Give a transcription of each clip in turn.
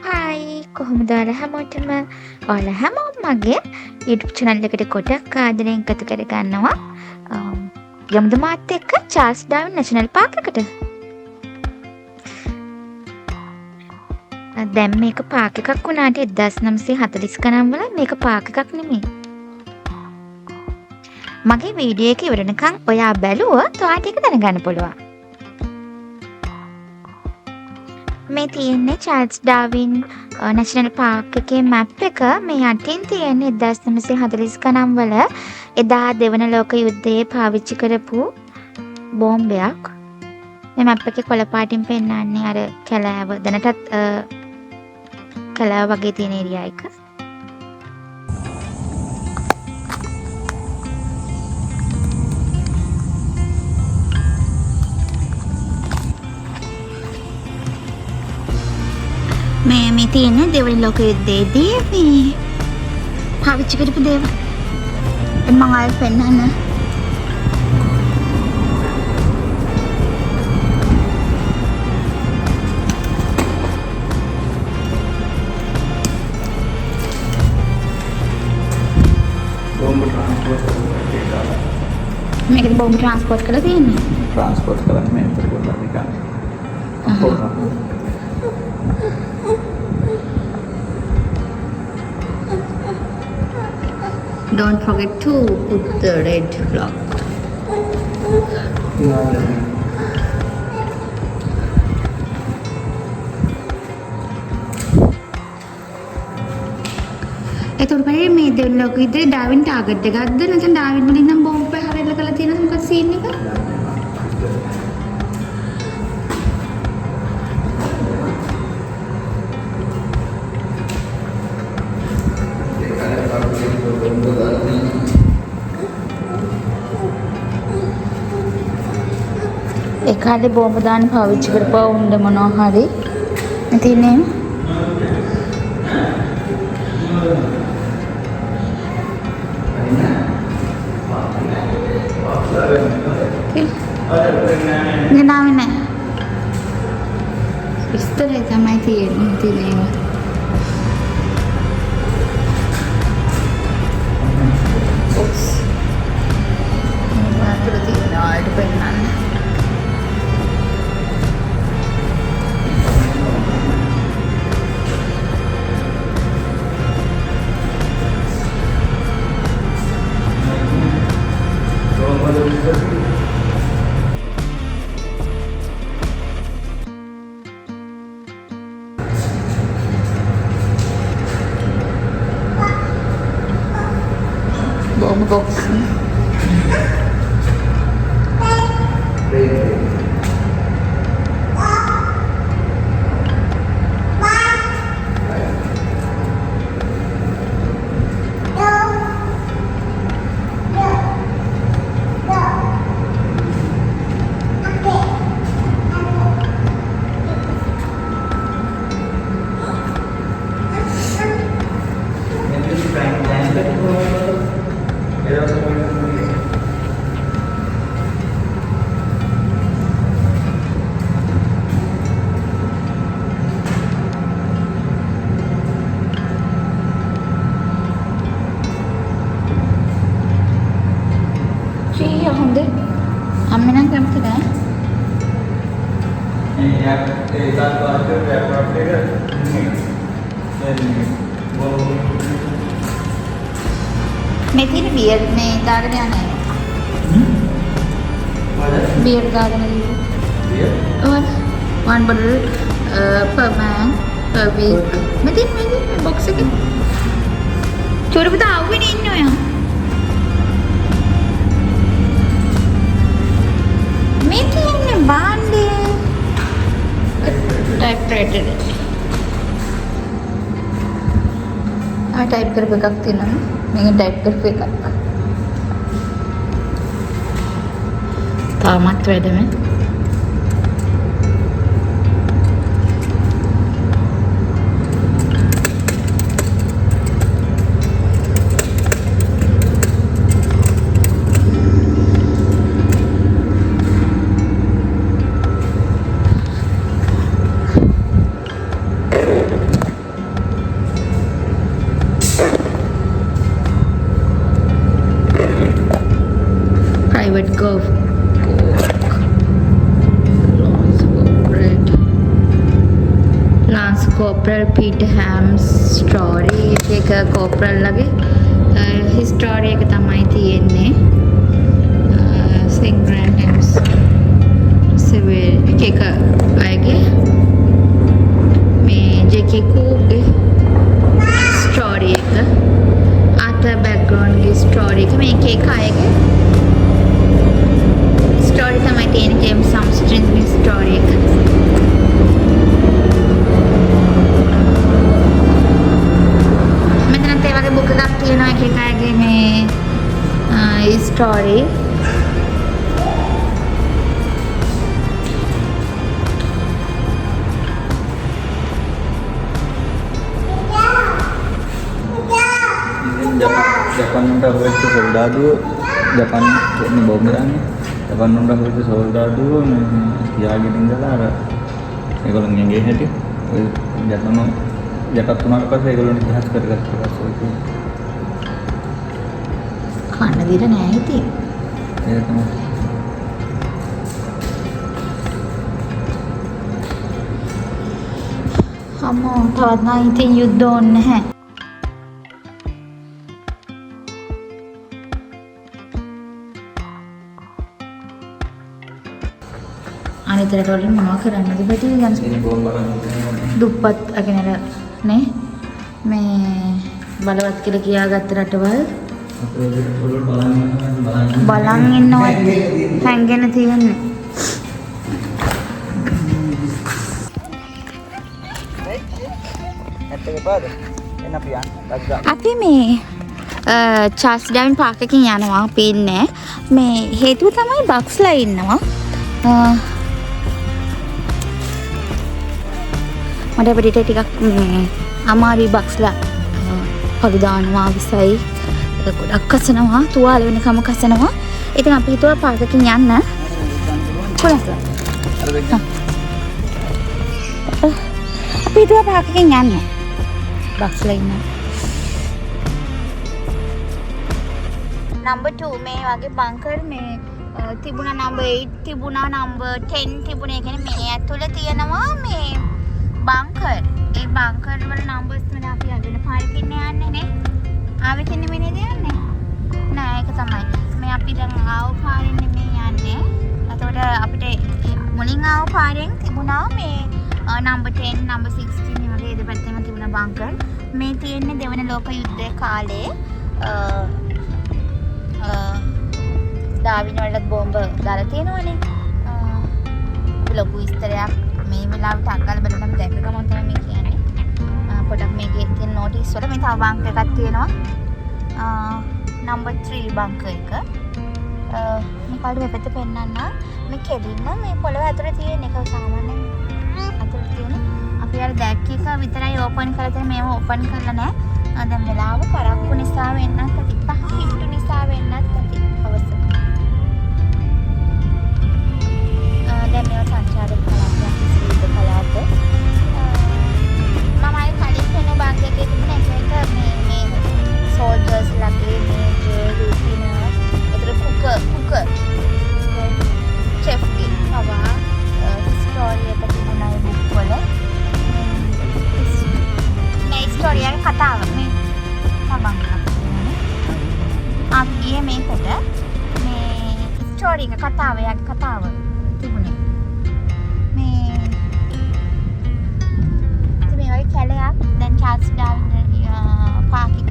Hi කොහොමද ඔයාලා හැමෝටම ඔයාලා හැමෝම මගේ YouTube channel එකට ගොඩක් ආදරෙන් එකතු කරගන්නවා. යමුද මාත් එක්ක චාල්ස් ඩාවින් නැෂනල් පාක් එකට. දැන් මේක පාක් එකක් වුණාට 1940 ගණන් වල මේක පාක් එකක් නෙමෙයි. මගේ වීඩියෝ එක ඉවරනකම් ඔයා බැලුවොත් ඔයාට ඒක දැනගන්න පුළුවන්. මේ තියෙන්නේ චාල්ස් ඩාවින් නැෂනල් පාක් එකේ මැප් එක. මේ යටින් තියෙන්නේ 1940 ගණන් වල එදා දෙවන ලෝක යුද්ධයේ පාවිච්චි කරපු බෝම්බයක්. මේ මැප් එකේ කොළ පාටින් පෙන්නන්නේ අර කැලෑව දැනටත් කැලෑව වගේ තියෙන ඒරියා එක. මේ තියෙන්නේ දෙවන ලෝක යුද්ධයේදී මේ පාවිච්චි කරපු දේවල්. මම ආයෙත් පෙන්නන්න. මේකද බෝම්බ ට්‍රාන්ස්පෝර්ට් කරලා තියෙන්නේ. ट्रांसपोर्ट करने में तो बोला निकाल Don't forget to put the red clock. එතකොට බලන්න මේ දෙවන ලෝක යුද්ධයේ ඩාවින් ටාගට් එකක්ද නැත්නම් ඩාවින් වලින් නම් බෝම්බ් ප්‍රහාරයල කරලා තියෙනවද මොකක්ද සීන් එක? ඒ කාලේ බෝම්බ දාන්න පාවිච්චි කරපුවා උණ්ඩ මොනවා හරි තියෙන්නේ. ගෙනාවේ නැහැ. විස්තරය තමයි තියෙන්නේ. ඔක්ස්. මාතෘ තියෙනවා ඒකට පෙන්නන්න. Bomb box. හොඳ අම්මනම් කැමති නෑ. මේ තියෙන බියර් මේ දාගෙන යන්නේ. බියර් දාගෙන ඉන්නේ. Beer? one bottle per man per week. මේ box එකේ. චෝරපත ආවෙන්නේ ඉන්නේ ඔයා. මේ තියෙන්නේ බාණ්ඩේ ටයිප්‍රයිටර් ටයිප් කරපු එකක් තියෙනවා. මේක ටයිප් කරපු එකක්. තාමත් වැඩම. Lance Corporal Peter Ham's story එක corporal ලගේ history එක තමයි තියෙන්නේ. St. Grahams civil එක අයගේ මේ JK කෝගේ story එක ආතර background ගේ story එක මේක එක අයගේ story තමයි තියෙන්නේ. James Armstrong ගේ story එක. බුක් එකක් තියෙනවා එක එක අයගේ මේ ස්ටෝරි. ජපාන් උන්ට හොයච්ච සොල්දාදුව ජපාන් කියන්නේ බෝම්බ දාන්නේ. ජපාන් උන්ට හොයච්ච සොල්දාදුව තියාගෙන ඉඳලා අර ඒගොල්ලන්ගේ ගේ හැටි ඔය ජපාන යටත් වුණාට පස්සේ ඒගොල්ලෝ ඉතිහාස කරගත්තා පස්සේ කන්න දෙන්න නෑ ඉතින්. ඒක තමයි. අම්මෝ තවත් නම් ඉතින් යුද්ධ ඕනේ නැහැ. අනිතරට වලින් මොනවා කරන්නද බටි ගන්ස් දුප්පත් අගෙනර නේ මේ බලවත් කියලා කියාගත්ත රටවල් බලන් ඉන්නවා හැංගෙන තියෙන්නේ. අපි මේ චාල්ස් ඩාවින් පාර්ක් එකකින් යනවා. අපි ඉන්නේ මේ හේතුව තමයි බක්ස්ලා ඉන්නවා. මට අපිට ටිකක් අමාරුයි බක්ස්ලා කළු දානවා විසයි ගොඩක් කසනවා තුවාල වෙනකම කසනවා. ඉතින් අපි හිතුවා පාර්ක් එකකින් යන්න. කොහොමද? අපි හිතුවා පාර්ක් එකකින් යන්න. බක්ස්ලා ඉන්න. number 2 මේ වගේ බංකර් මේ තිබුණා number 8 තිබුණා number 10 තිබුණා. ඒ කියන්නේ මේ ඇතුළේ තියෙනවා මේ බංකර්. ඒ බංකර් වල නම්බර්ස් තමයි අපි අඳුන පාරකින් යන්නේ නේ. ආවෙත් ඉන්නේ මේ නේද යන්නේ? නෑ ඒක තමයි. මේ අපි දැන් ආව පාරෙන් නෙමෙයි යන්නේ. එතකොට අපිට මුලින් ආව පාරෙන් තිබුණා මේ number 10 number 16 මේ වගේ දෙපැත්තෙම තිබුණා බංකර්. මේ තියෙන්නේ දෙවන ලෝක යුද්ධයේ කාලේ ඩාවින් වලට බෝම්බ දාලා තියෙනවනේ. ලොකු විස්තරයක් මේ වෙලාවට අක්කල බලනම දැක්ක ගමන් තමයි මේ කියන්නේ. පොඩක් මේකේ තියෙන නෝටිස් වල මේ තව බංකර් එකක් තියෙනවා. number 3 බංකර් එක. මේ කාඩ් මේ පැත්තේ පෙන්නන්න. මේ කෙලින්ම මේ පොළව ඇතුලේ තියෙන එක සාමාන්‍යයෙන් ඇතුලේ තියෙන. අපි අර දැක්ක එක විතරයි ඕපන් කරලා තියෙන. මේව ඕපන් කරලා නැහැ. දැන් වෙලාව පරක්කු නිසා වෙන්නත් ඇති. පහ හිටු නිසා වෙන්නත් ඇති. අවශ්‍ය. දැන් මේව සංචාරක කලාපයක් විසිරිත කලාප. මම අය කලින් වෙන බංග් එකේ තිබුණ එක මේ සෝල්ජර්ස් ලගේ මේජර් රුටින ඒතර කුකර් චෙෆ් ගේ පවා ස්ටෝරි එක තිබුණා ඒ බුක් වල. මේ ස්ටෝරි එක කතාව මේ තමන් කරන්නේ. අපි ගියේ මේකට මේ ස්ටෝරි එක කතාව යාගේ කතාව තිබුණේ. කැලයක් දැන් චාල්ස් ඩාවින් පාර්ක් එක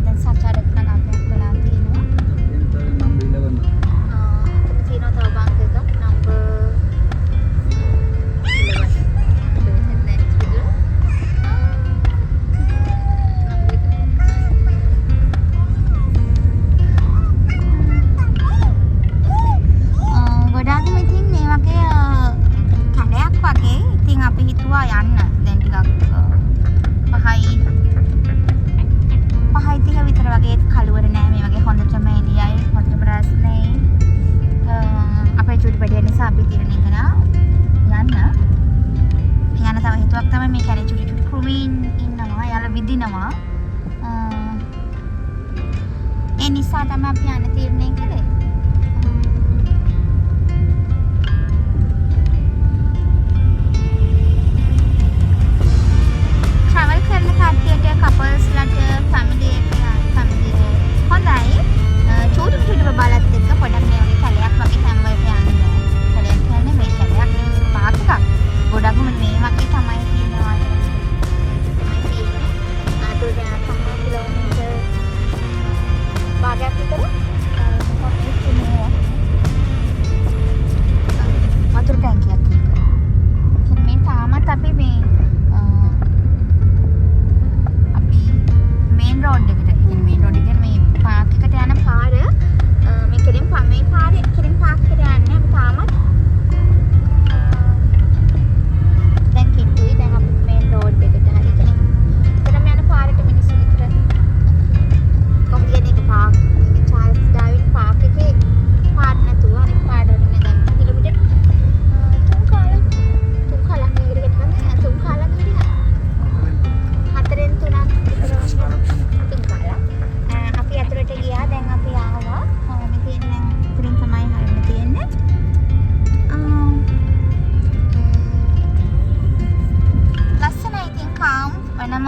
දැන් සංචාරක කලාපයක් වෙලා තියෙනවා. තියෙනවා තව බංක් එකක් number 11. ගොඩාක්ම ඉතින් මේ වගේ කැලයක් වගේ ඉතින් අපි හිතුවා යන්න. දැන් ටිකක් පහයි තික විතර වගේ කළුවර නෑ. මේ වගේ හොඳටම එළියයි හොඳටම රස්නේ. අපේ චුටි පැටිය නිසා අපි තීරණය කළා යන්න. යන තව හේතුවක් තමයි මේ කැලේ චුටි චුටි ක්‍රුමීන් ඉන්නවා. යාලා විදිනවා. ඒ නිසා තමයි අපි යන්න තීරණය කළේ. කාම් වෙනම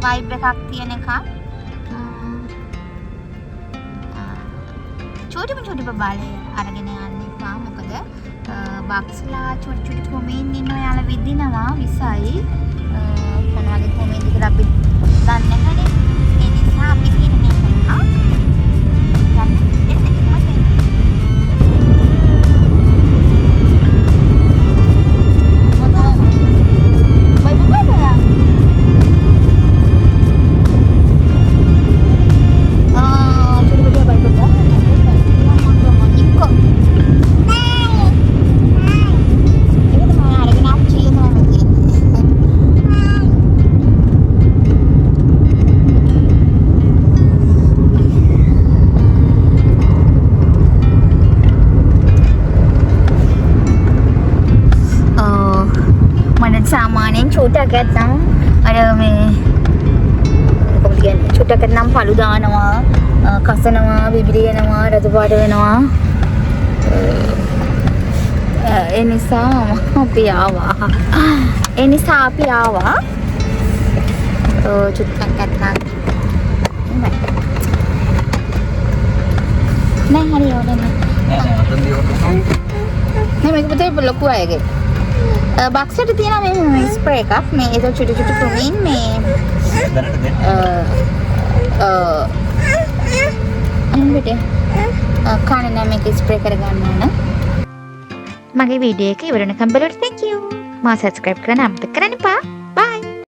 වයිබ් එකක් තියෙන එකක්. චූටි බබාලේ අරගෙන යන්න එපා. මොකද බක්ස්ලා චූටි කොමෙන් ඉන්නවා යාලා විදිනවා විසයි. මොනවද කොමෙන් කියලා අපි දන්නේ නැහැනේ. ඒ නිසා අපි කියන්නේ කරනවා. සාමාන්‍යයෙන් චූටක් ඇත්තම් අර මේ කොහොමද කියන්නේ චූටක් ඇත්තම් පළු දානවා කසනවා බිබිලියනවා රතු පාට වෙනවා ඒ නිසා අපි ආවා චූටක් ඇත්තම් නෑ හරි ඕනේ නෑ මේක පුතේ ලොකු අයගේ බක්සට තියෙන මේ ස්ප්‍රේ එකක් මේ ඒක චුටි ක්‍රමයෙන් මේ අනිත් කන නම් මේක ස්ප්‍රේ කරගන්න ඕන. මගේ වීඩියෝ එක ඉවර වෙනකම් බලන්න thank you. මා subscribe කරන්න අමතක කරන්න එපා.